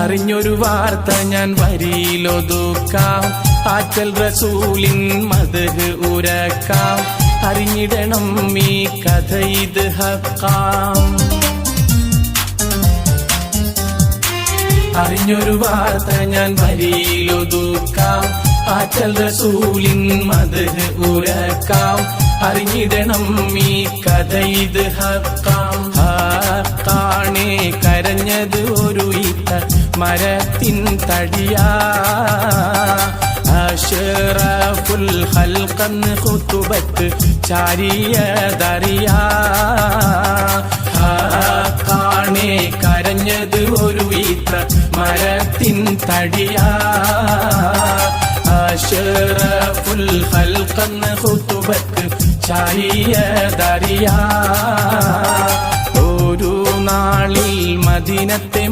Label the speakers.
Speaker 1: അറിഞ്ഞൊരു വാർത്ത ഞാൻ വരിയിലൊതുക്കാം, ആറ്റൽ റസൂലിൻ മദ്ഹ് ഉരക്കാം. അറിഞ്ഞിടണം ഈ കഥ ഇത് ഹക്കാം. അറിഞ്ഞൊരു വാർത്ത ഞാൻ വരിയിലൊതുക്കാം, ആറ്റൽ റസൂലിൻ മദ്ഹ് ഉരക്കാം. അറിഞ്ഞിടണം ഈ കഥ ഇത് ഹക്കാം. ഹക്കാണേ കരഞ്ഞത് ഒരു ഈത്ത മരത്തിൻ തടിയാ, അഷ്റഫുൽ ഖൽഖന്ന് ഖുതുബത്ത് ചാരിയതറിയാ. ഹക്കാണേ കരഞ്ഞത് ഒരു ഈത്ത മരത്തിൻ തടിയാ, അഷ്റഫുൽ ഖൽഖന്ന് ഖുതുബത്ത് ചാരിയതറിയാ. ഒരു നാളിൽ മദീനത്തെ